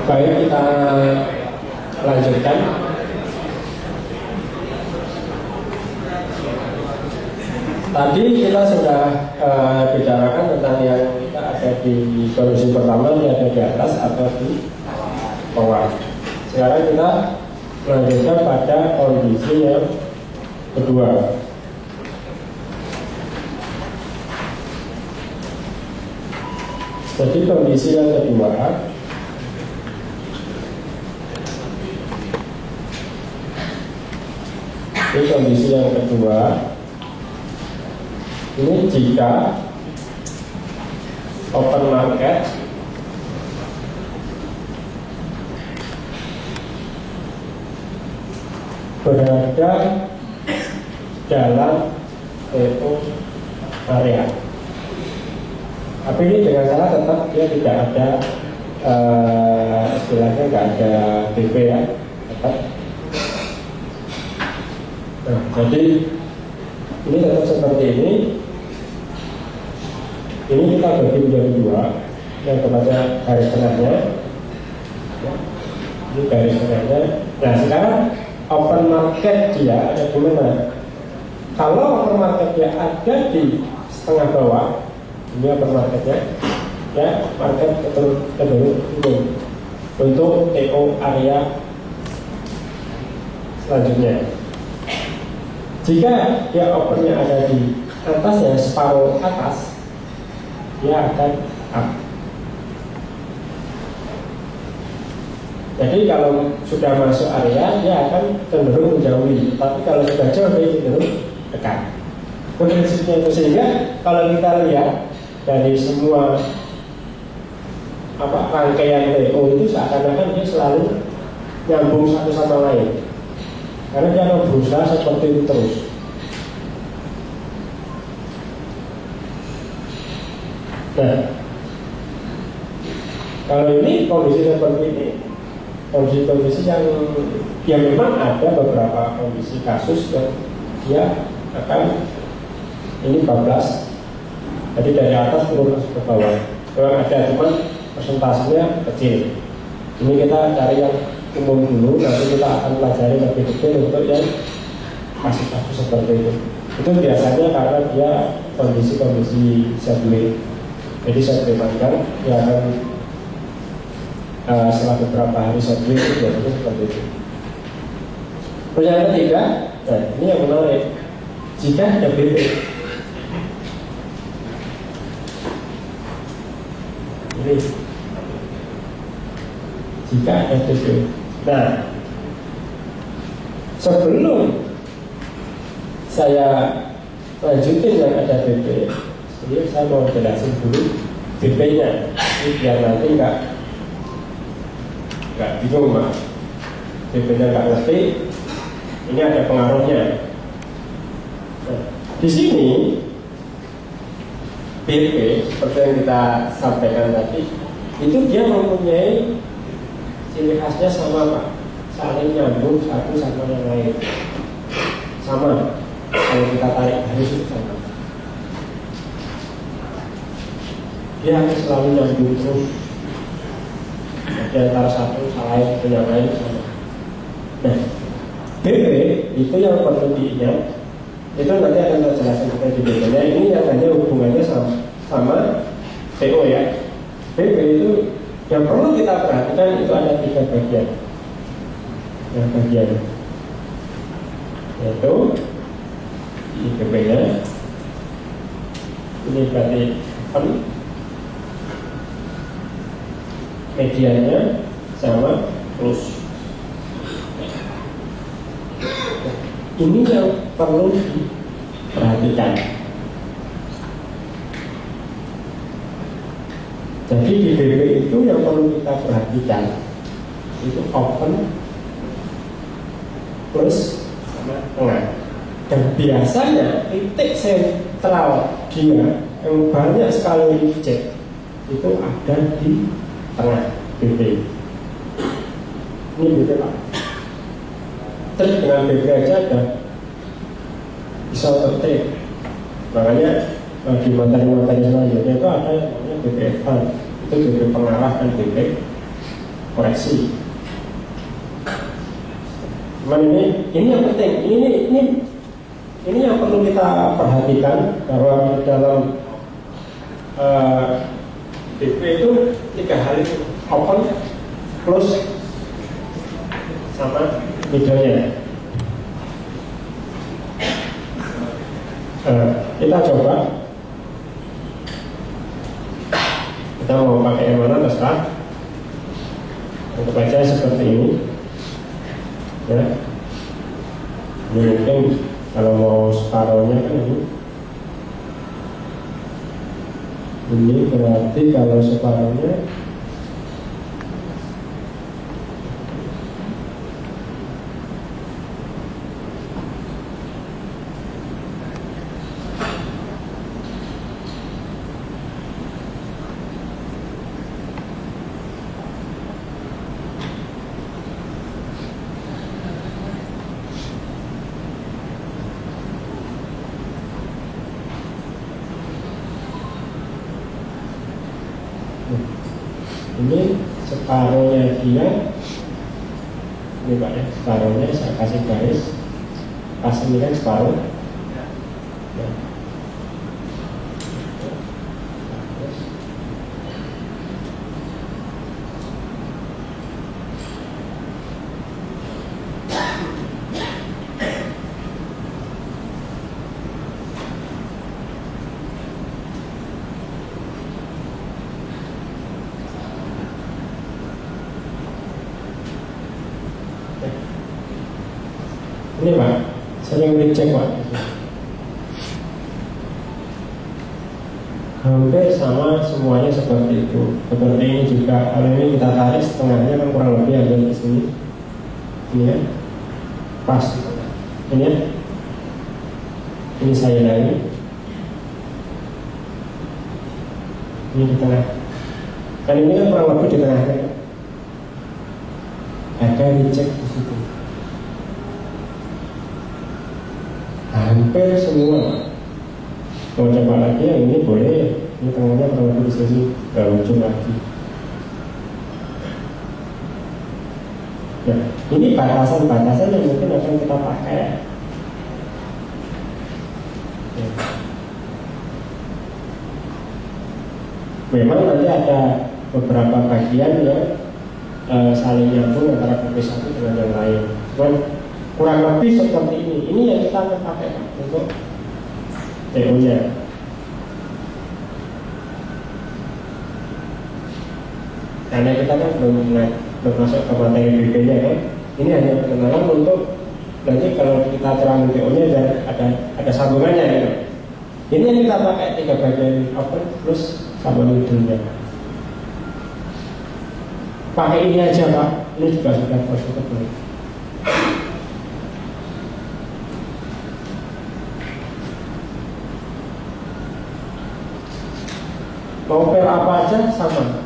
Baik, kita lanjutkan. Tadi kita sudah bicarakan tentang yang kita ada di kondisi pertama, yang ada di atas atau di bawah. Sekarang kita lanjutkan pada kondisi yang kedua. Jadi kondisi yang kedua, ini kondisi yang kedua, ini jika open market berada dalam TO area. Tapi ini dengan cara tetap dia tidak ada istilahnya nggak ada BP ya, tetap. Nah, jadi ini tetap seperti ini. Ini kita bagi menjadi dua, yang kepada garis tengahnya. Ini garis tengahnya. Nah, sekarang open market dia ada di mana? Kalau open market dia ada di setengah bawah, ini open marketnya, ya market cenderung turun untuk TO area selanjutnya. Jika dia opennya ada di atas ya, separuh atas, dia akan up. Jadi kalau sudah masuk area, dia akan cenderung menjauhi. Tapi kalau sudah jauh, dia cenderung dekat. Prinsipnya itu, sehingga kalau kita lihat dari semua rangkaian TO itu seakan-akan dia selalu nyambung satu sama lain. Karena dia akan berusaha seperti itu terus. Nah, kalau ini kondisi seperti ini, kondisi-kondisi yang memang ada beberapa kondisi kasus yang dia akan ini bablas. Jadi dari atas turun ke bawah. Kalau ada cuman persentasenya kecil. Ini kita cari yang umum dulu, nanti kita akan pelajari lebih detail untuk yang kasus-kasus seperti itu. Itu biasanya karena dia kondisi-kondisi sideways. Jadi sideways panjang, dia akan setelah beberapa hari sideways itu biasanya seperti itu. Terus yang ketiga, nah ini yang menarik. Jika ada BP, ini jika ada BP. Nah, sebelum saya lanjutin yang ada BP, jadi saya mau jelasin dulu BP-nya, biar nanti nggak bingung mas. BP-nya nggak ngerti, ini ada pengaruhnya. Nah, di sini BP seperti yang kita sampaikan tadi, itu dia mempunyai ciri khasnya sama Pak, saling nyambung satu sama yang lain. Sama, kalau kita tarik garis itu sama. Dia akan selalu nyambung terus. Di antara satu sama yang lain sama. Nah, BP itu yang perlu diingat. Itu nanti akan saya jelaskan kita di BP-nya. Ini yang hanya hubungannya sama TO ya. BP itu yang perlu kita perhatikan itu ada 3 bagian. Yang bagian yaitu BP-nya. Ini berarti medianya sama plus. Ini yang perlu diperhatikan. Jadi di BP itu yang perlu kita perhatikan itu open plus sama tengah. Dan biasanya titik sentral dia yang banyak sekali dicek itu ada di tengah BP. Ini BP Pak. Terus dengan BP aja ada bisa tertib. Makanya di materi-materi selanjutnya itu ada yang namanya BP itu BP pengarah dan BP koreksi. Cuman ini yang penting, ini yang perlu kita perhatikan, bahwa dalam BP itu 3 hal itu: open, close, sama middle-nya. Kita coba, kita mau pakai yang mana terserah. Untuk baca seperti ini, ya. Ini mungkin kalau mau separuhnya kan ini berarti kalau separuhnya ini separuhnya dia, ini Pak ya, separuhnya saya kasih garis, pas ini kan separuh. Ya. Ini Pak, sering dicek Pak, hampir sama semuanya seperti itu. Seperti ini juga, kalau ini kita tarik setengahnya kan kurang lebih ada di sini. Ini ya, pas. Ini ya, ini saya lagi. Ini di tengah. Kan ini kan kurang lebih di tengah. Ada dicek di situ. Hampir semua. Mau coba lagi yang ini boleh. Ini tengahnya kurang lebih di sini, nggak ujung lagi. Nah, ini batasan-batasan yang mungkin akan kita pakai. Ya. Memang nanti ada beberapa bagian yang saling nyambung antara BP satu dengan yang lain. Cuman kurang lebih seperti ini. Ini yang kita akan pakai untuk TO-nya. Karena kita kan belum masuk ke materi BP-nya kan. Ini hanya perkenalan untuk nanti kalau kita terang TO-nya dan ada sambungannya gitu. Ini yang kita pakai 3 bagian open plus sama middle-nya. Pakai ini aja Pak. Ini juga sudah possible. Mau pair apa aja sama,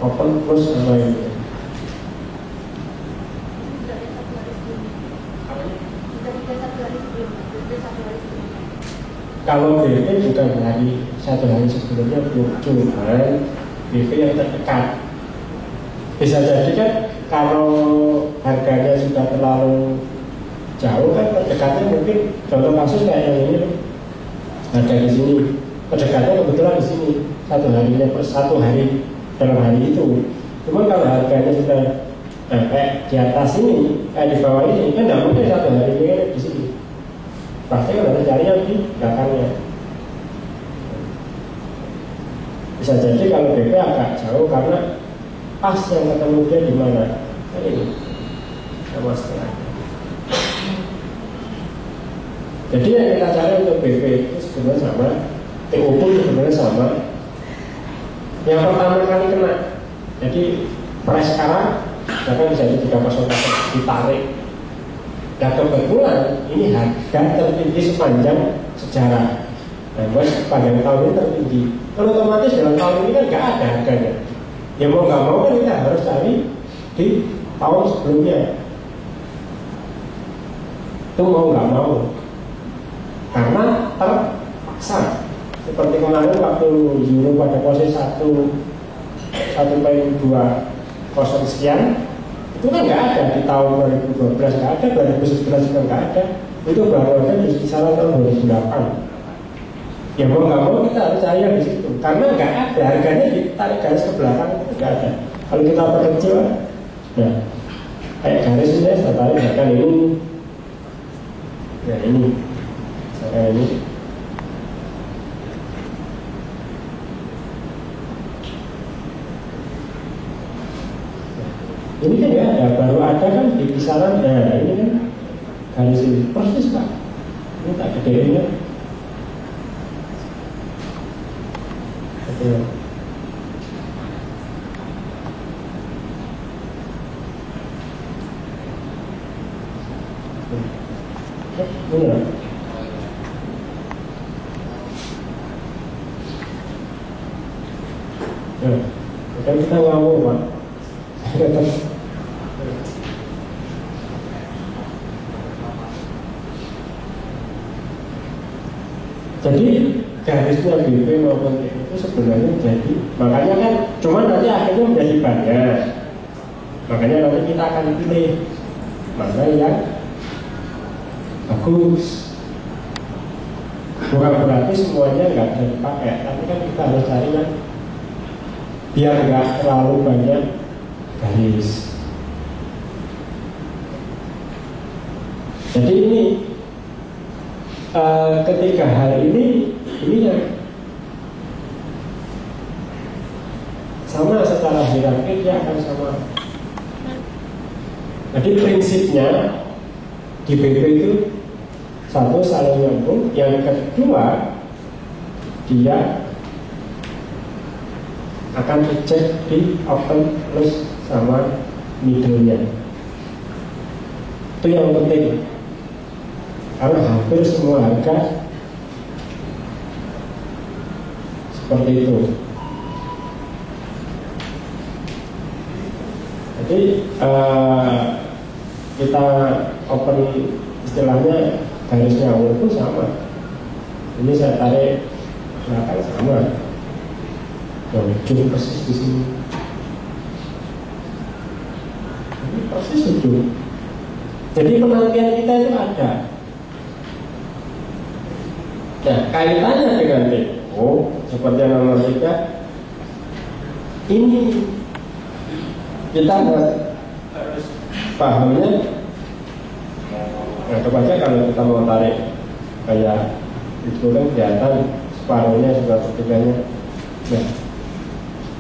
open plus sama ini. Kalau BP bukan dari 1 hari sebelumnya, cuman BP yang terdekat. Bisa jadi kan kalau harganya sudah terlalu jauh kan terdekatnya mungkin contoh kasus kayak yang ini, harga di sini. Pendekatnya kebetulan di sini 1 harinya per 1 hari dalam hari itu. Cuma kalau harganya sudah kayak di atas ini, kayak di bawah ini, kan tidak mungkin 1 hari ini di sini. Pasti kan ada cari yang di belakangnya. Bisa jadi kalau BP agak jauh karena pas yang ketemu dia di mana? Nah, ini sama setengah. Jadi yang kita cari untuk BP itu sebenarnya sama. TO pun sebenarnya sama. Yang pertama kali kena. Jadi price sekarang bahkan bisa jadi 3,0 ditarik. Dan kebetulan ini harga tertinggi sepanjang sejarah. Nah, sepanjang tahun ini tertinggi. Kalau otomatis dalam tahun ini kan nggak ada harganya. Ya mau nggak mau kan kita harus cari di tahun sebelumnya. Itu mau nggak mau. Karena terpaksa. Seperti kemarin waktu euro pada posisi 1,2 kosong sekian, itu kan nggak ada di tahun 2012, nggak ada, 2011 juga nggak ada, itu baru ada di kisaran tahun 2008. Ya mau nggak mau kita harus cari yang di situ, karena nggak ada harganya ditarik garis ke belakang itu nggak ada. Kalau kita perkecil, ya kayak garis ini saya tarik bahkan ini, ya ini, saya ini. Ini kan ya ada, baru ada kan di kisaran, nah ini kan garis ini persis Pak. Ini tak gedein ya. Oke. Benar. Nah, kan kita ngawur Pak. Jadi garisnya BP maupun itu sebenarnya jadi, makanya kan cuma nanti akhirnya menjadi banyak, makanya nanti kita akan pilih mana yang bagus. Bukan berarti semuanya nggak bisa dipakai, tapi kan kita harus cari yang biar nggak terlalu banyak garis. Jadi ini ketiga hal ini yang sama secara hierarki, dia akan sama. Jadi prinsipnya di BP itu satu, saling nyambung. Yang kedua, dia akan dicek di open plus sama middle-nya. Itu yang penting, karena hampir semua harga seperti itu. Jadi kita open, istilahnya garisnya awal pun sama. Ini saya tarik belakang sama, yang ujung persis di sini. Ini persis ujung. Jadi penantian kita itu ada. Nah, kaitannya dengan DO seperti yang nomor 3 ini kita harus pahamnya. Nah, coba kalau kita mau tarik kayak itu kan kelihatan separuhnya juga ketiganya. Nah,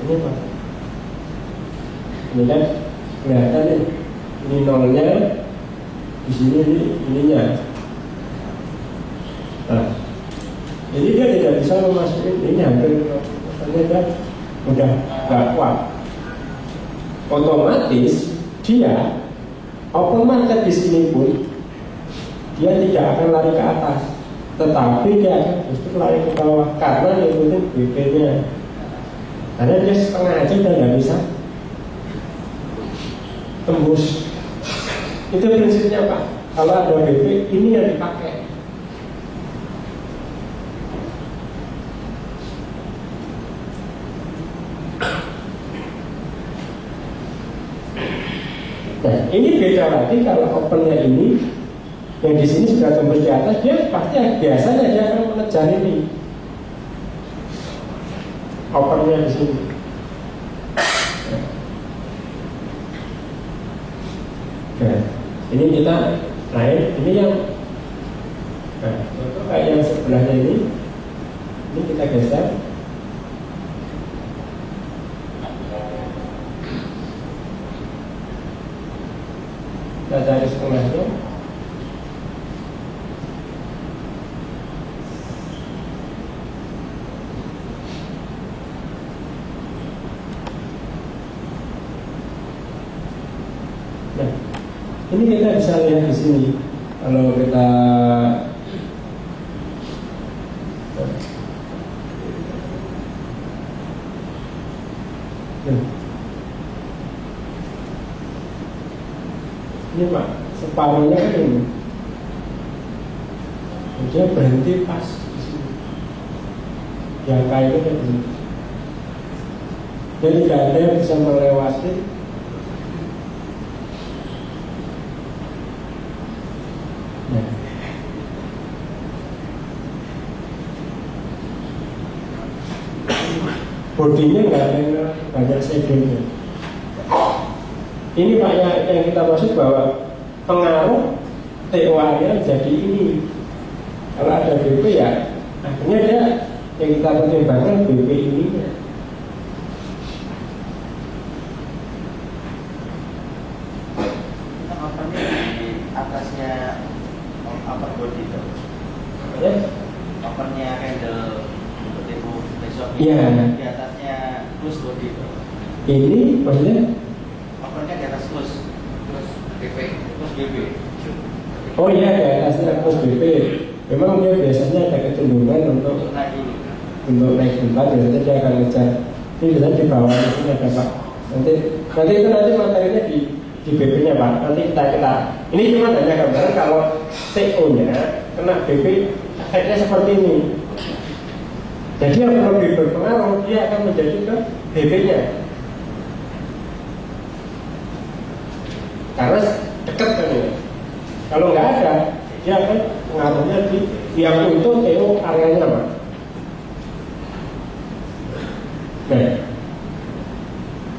ini Pak, ini kan kelihatan nih, ini nolnya, di sini ininya. Nah, jadi dia tidak bisa memasukin ini, hampir maksudnya dia udah gak kuat. Otomatis dia open market di sini pun dia tidak akan lari ke atas, tetapi dia akan justru lari ke bawah karena ngikutin BP-nya. Karena dia setengah aja udah nggak bisa tembus. Itu prinsipnya Pak. Kalau ada BP, ini yang dipakai. Nah, ini beda lagi kalau opennya ini, yang di sini sudah tembus di atas, dia pasti biasanya dia akan mengejar ini. Opennya di sini. Nah, ini kita naik, ini yang, nah, contoh kayak yang sebelahnya ini kita geser. Kita cari setengahnya. Nah, ini kita bisa lihat di sini. Kalau kita ini Pak, separuhnya kan ini. Dia berhenti pas di sini. Yang kayu kan begini. Dia tidak ada yang bisa melewati bodinya nggak ada yang banyak shadownya. Ini Pak yang kita maksud bahwa pengaruh TOA-nya jadi ini. Kalau ada BP ya akhirnya dia yang kita pertimbangkan BP ini. Atasnya upper body itu, Ya. uppernya handle seperti itu besok Iya. di atasnya close body itu. Ini maksudnya? Uppernya di atas close, terus BB. Oh iya, di atasnya close BP. Memang dia biasanya ada kecenderungan untuk naik dulu. Untuk naik tempat biasanya dia akan ngejar. Ini biasanya di bawah ini ada Pak. Nanti itu materinya di BP-nya Pak. Nanti kita ini cuma hanya gambaran kalau TO-nya kena BP efeknya seperti ini. Jadi yang lebih berpengaruh dia akan menjadi ke BP-nya. Karena dekat kan ya. Kalau nggak ada, dia akan pengaruhnya di yang untuk TO areanya Pak. Nah,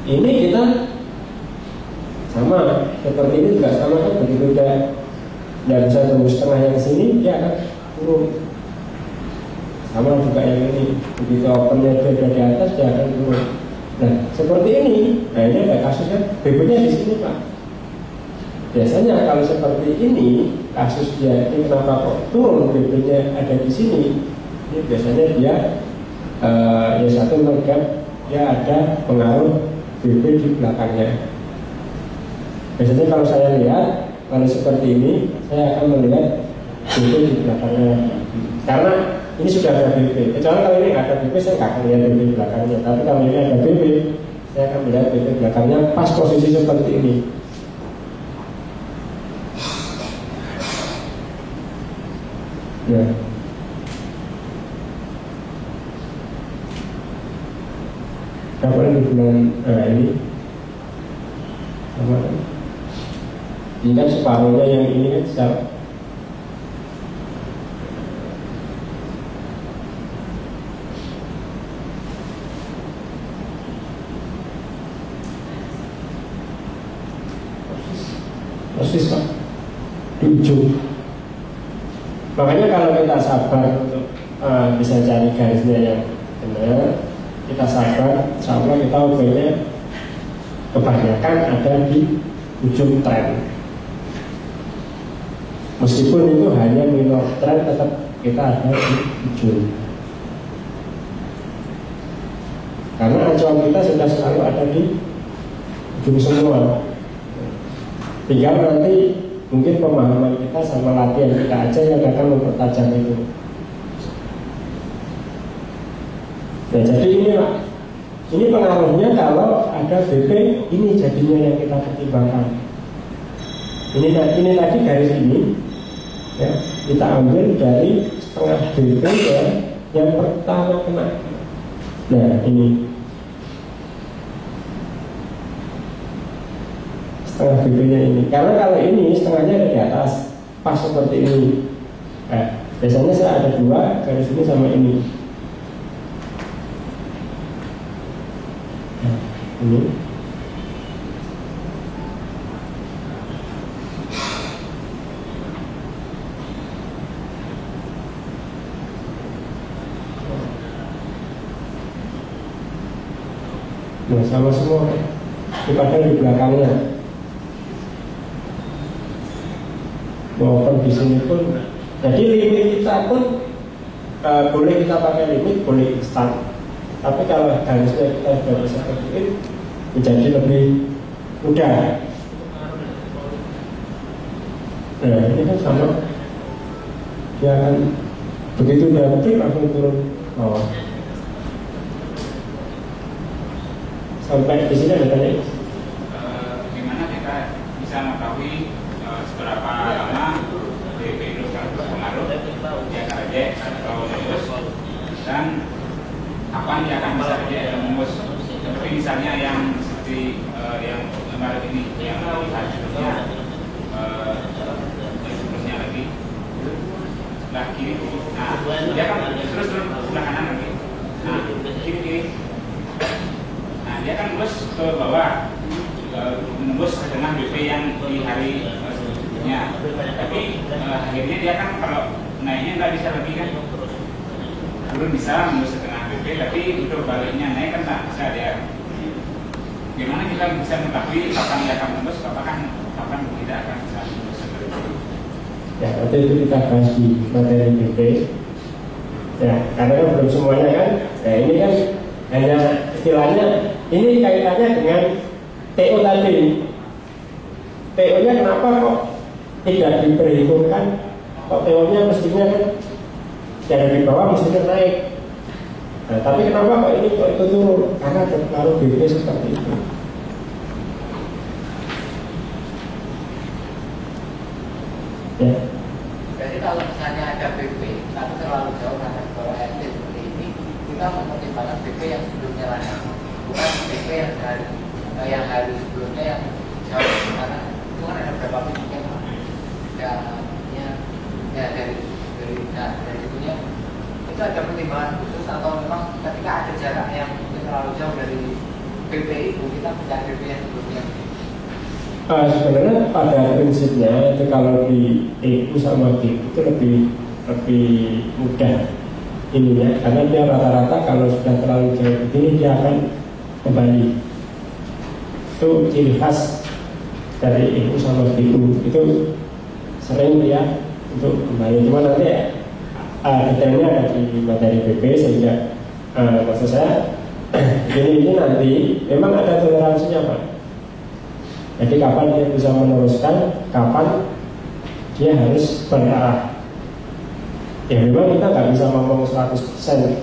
ini kita sama seperti ini juga sama kan, begitu udah bisa tembus setengah yang sini dia akan turun. Sama juga yang ini, begitu opennya dia ada di atas dia akan turun. Nah seperti ini, nah ini ada kasusnya BP-nya di sini Pak. Biasanya kalau seperti ini kasusnya ini kenapa kok turun BP-nya ada di sini? Ini biasanya dia ya satu menganggap dia ada pengaruh BP di belakangnya. Biasanya kalau saya lihat kalau seperti ini saya akan melihat BP di belakangnya. Karena ini sudah ada BP. Kecuali kalau ini nggak ada BP saya nggak akan lihat BP di belakangnya. Tapi kalau ini ada BP saya akan melihat BP belakangnya pas posisi seperti ini. Ya. Kapan di bulan ini? Apa? Ini kan separuhnya yang ini kan secara persis Pak di ujung. Makanya kalau kita sabar untuk bisa cari garisnya yang benar, kita sabar, insya Allah kita ukurnya kebanyakan ada di ujung tren. Meskipun itu hanya minor tren, tetap kita ada di ujung. Karena acuan kita sudah selalu ada di ujung semua. Tinggal nanti mungkin pemahaman kita sama latihan kita aja yang akan mempertajam itu. Nah jadi ini Pak, ini pengaruhnya kalau ada BP, ini jadinya yang kita pertimbangkan. Ini tadi garis ini ya, kita ambil dari setengah BP ya, yang pertama kena. Nah ini setengah BP-nya ini. Karena kalau ini setengahnya ada di atas, pas seperti ini. Biasanya saya ada dua garis ini sama ini. Ini. Nah, sama semua. Dipakai di belakangnya. Maupun di sini pun. Jadi limit kita pun boleh kita pakai limit, boleh instan. Tapi kalau garisnya kita sudah bisa ketik, menjadi lebih mudah. Nah ini kan sama. Dia akan begitu udah ketik langsung turun bawah. Sampai di sini ada tanya. Bagaimana kita bisa mengetahui seberapa lama BP itu akan berpengaruh dia akan reject atau lulus, dan kapan dia akan bisa reject dan lulus? Seperti misalnya yang seperti yang kemarin ini yang lihat sebelumnya sebelumnya lagi sebelah kiri, nah dia kan terus sebelah kanan lagi, nah kiri dia kan nembus ke bawah, menembus ke tengah BP yang di hari sebelumnya. Tapi akhirnya dia kan kalau naiknya nggak bisa lagi kan, turun bisa menembus ke tengah BP, tapi untuk baliknya naik kan nggak bisa dia. Gimana kita bisa mengetahui kapan dia akan menembus, kapan tidak akan bisa menembus seperti itu? Ya, nanti itu kita bahas di materi BP. Ya, karena kan belum semuanya kan. Nah, ini kan hanya istilahnya, ini kaitannya dengan TO tadi. TO-nya kenapa kok tidak diperhitungkan? Kok TO-nya mestinya kan dari bawah mestinya naik. Nah, tapi kenapa kok ini kok itu turun? Karena terpengaruh BP seperti itu. Ya. Jadi kalau misalnya ada BP tapi terlalu jauh karena bawah RT seperti ini, kita mempertimbangkan BP yang sebelumnya lagi, bukan BP yang hari sebelumnya yang jauh, karena itu kan ada beberapa titik yang dari itunya itu ada pertimbangan khusus, atau memang ketika ada jarak yang mungkin terlalu jauh dari BP itu kita mencari BP yang sebelumnya. Sebenarnya pada prinsipnya itu kalau di EU sama GIG itu lebih mudah ininya, karena dia rata-rata kalau sudah terlalu jauh begini dia akan kembali. Itu ciri khas dari EU sama GIG, itu sering dia untuk kembali. Cuma nanti detailnya ada di materi BP, sehingga maksud saya ini nanti memang ada toleransinya Pak. Jadi kapan dia bisa meneruskan, kapan dia harus berarah. Ya memang kita nggak bisa ngomong 100%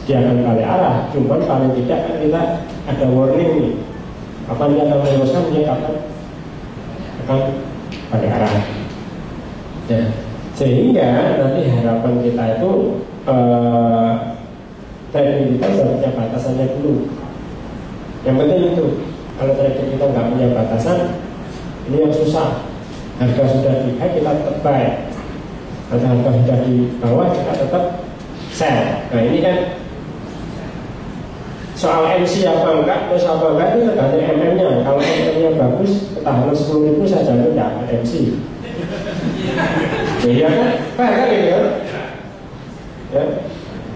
dia akan balik arah, cuman paling tidak kan kita ada warning nih, kapan dia akan meneruskan, dia kapan akan balik arah. Ya. Sehingga nanti harapan kita itu trading kita sudah punya batasannya dulu. Yang penting itu, kalau trading kita nggak punya batasan, ini yang susah. Harga sudah di high kita tetap buy, atau harga sudah di bawah kita tetap sell. Nah ini kan soal MC apa enggak, terus apa enggak itu tergantung MM-nya. Kalau MM-nya bagus, ketahanan 10.000 saja itu tidak ada MC. Iya kan? Kan ini kan? Ya.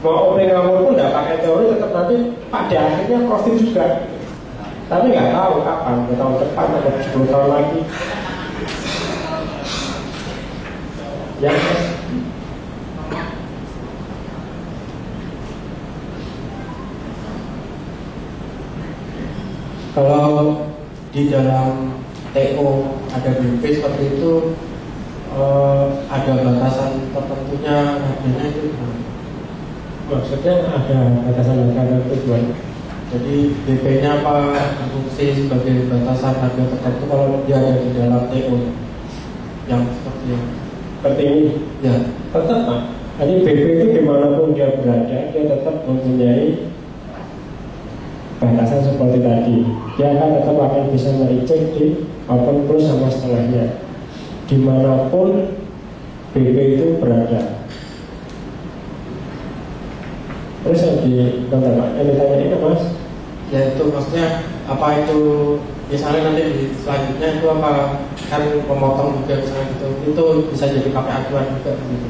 Mau opening ngawur pun tidak pakai teori, tetap nanti pada akhirnya profit juga. Tapi nggak tahu kapan, tahun depan atau 10 tahun lagi. Ya, kalau di dalam TO ada BP seperti itu, ada batasan tertentunya harganya itu gimana? Maksudnya ada batasan harga tertentu. Jadi BP-nya apa fungsi sebagai batasan harga tertentu kalau dia ada di dalam TO yang seperti ini? Ya, tetap Pak. Jadi BP itu dimanapun dia berada, dia tetap mempunyai batasan seperti tadi. Dia akan bisa mericek di open plus sama setengahnya, dimanapun BP itu berada. Terus yang ditanya itu Mas, ya itu maksudnya apa itu, misalnya nanti di selanjutnya itu apa kan memotong juga misalnya gitu, itu bisa jadi pakai acuan juga gitu.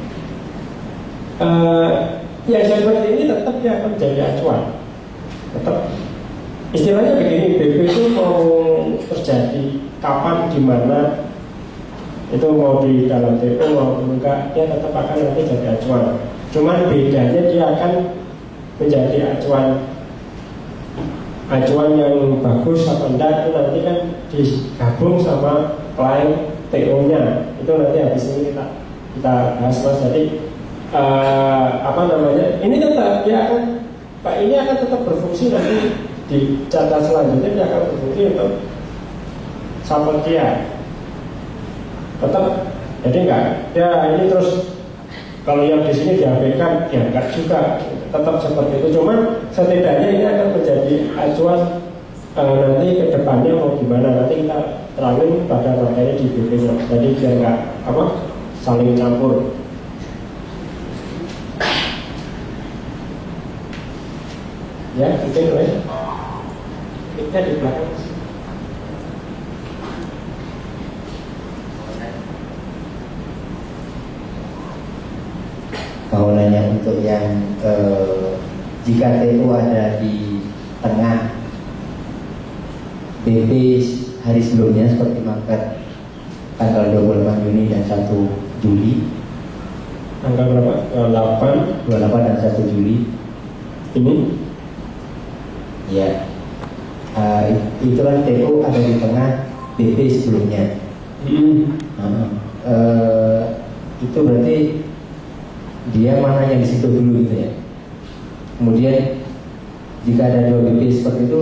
Ya seperti ini tetap dia akan menjadi acuan. Tetap istilahnya begini, BP itu mau terjadi kapan, di mana, itu mau di dalam TO mau enggak, dia tetap akan nanti jadi acuan. Cuman bedanya dia akan menjadi acuan yang bagus atau enggak itu nanti kan digabung sama klien TO-nya. Itu nanti habis ini kita bahas Mas. Jadi ini tetap dia akan Pak, ini akan tetap berfungsi nanti di catatan selanjutnya, dia akan berfungsi untuk sampel dia tetap. Jadi enggak ya ini terus kalau yang di sini diabaikan, ya enggak juga, tetap seperti itu. Cuman setidaknya ini akan menjadi acuan nanti ke depannya mau gimana. Nanti kita terangin pada materi di BP-nya. Jadi biar enggak saling campur. Ya, mungkin Itu di belakang. Mau nanya untuk yang jika TO ada di tengah BP hari sebelumnya seperti market tanggal 28 Juni dan 1 Juli, Tanggal berapa? 28 dan 1 Juli ini. ya, itu kan TO ada di tengah BP sebelumnya. Itu berarti dia mana yang di situ dulu gitu ya. Kemudian jika ada 2 BP seperti itu,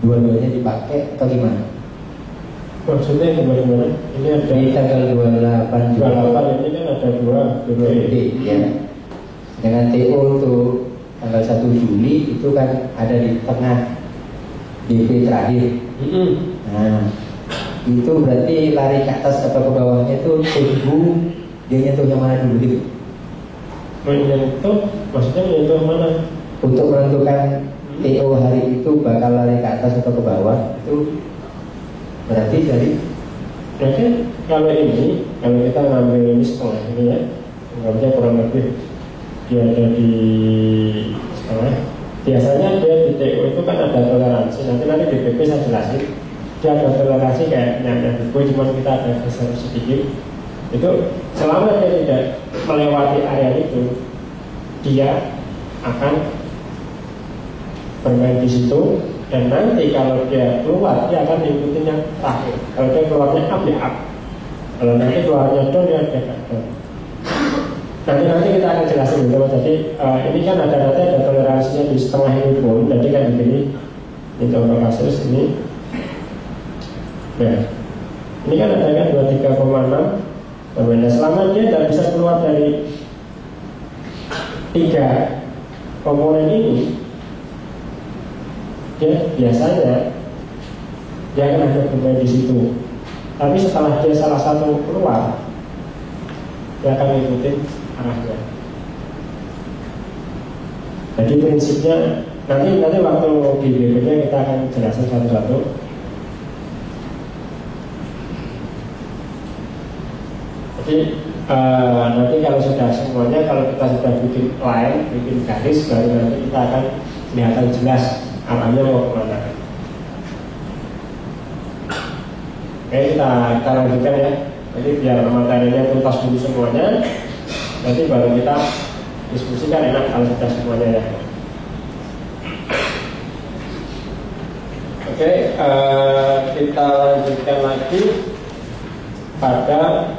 dua-duanya dipakai atau gimana? Maksudnya gimana? Ini ada Di tanggal 28 Juli 28 ini kan ada dua BP ya. Dengan TO untuk tanggal 1 Juli itu kan ada di tengah BP terakhir. Nah, itu berarti lari ke atas atau ke bawahnya itu tunggu dia nyentuh yang mana dulu gitu. Menyentuh, maksudnya menyentuh mana? Untuk menentukan TO hari itu bakal lari ke atas atau ke bawah, itu berarti dari Jadi kalau kita ngambil ini setengah ini ya, ngambilnya kurang lebih dia ada di setengah. Biasanya dia di TO itu kan ada toleransi. Nanti di BP saya jelasin. Dia ada toleransi kayak yang gue cuma kita ada geser sedikit. Itu selama dia tidak melewati area itu, dia akan bermain di situ. Dan nanti kalau dia keluar, dia akan diikuti yang terakhir. Kalau dia keluarnya up, ya up. Kalau nanti keluarnya down, ya down. Nanti kita akan jelasin gitu. Jadi ini kan ada toleransinya di setengah ini pun. Jadi kan begini, itu untuk kasus ini. Nah, ini kan ada kan 23,6. Nah, selama dia tidak bisa keluar dari 3 komponen ini, dia biasanya dia akan ada bermain di situ. Tapi setelah dia salah satu keluar, dia akan mengikuti arahnya. Jadi prinsipnya nanti waktu di BP-nya kita akan jelaskan satu-satu. Jadi nanti kalau sudah semuanya, kalau kita sudah bikin line, bikin garis, baru nanti kita akan kelihatan jelas arahnya mau kemana. Oke, kita lanjutkan ya. Jadi biar materinya tuntas dulu semuanya, nanti baru kita diskusikan enak kalau sudah semuanya ya. Oke, kita lanjutkan lagi pada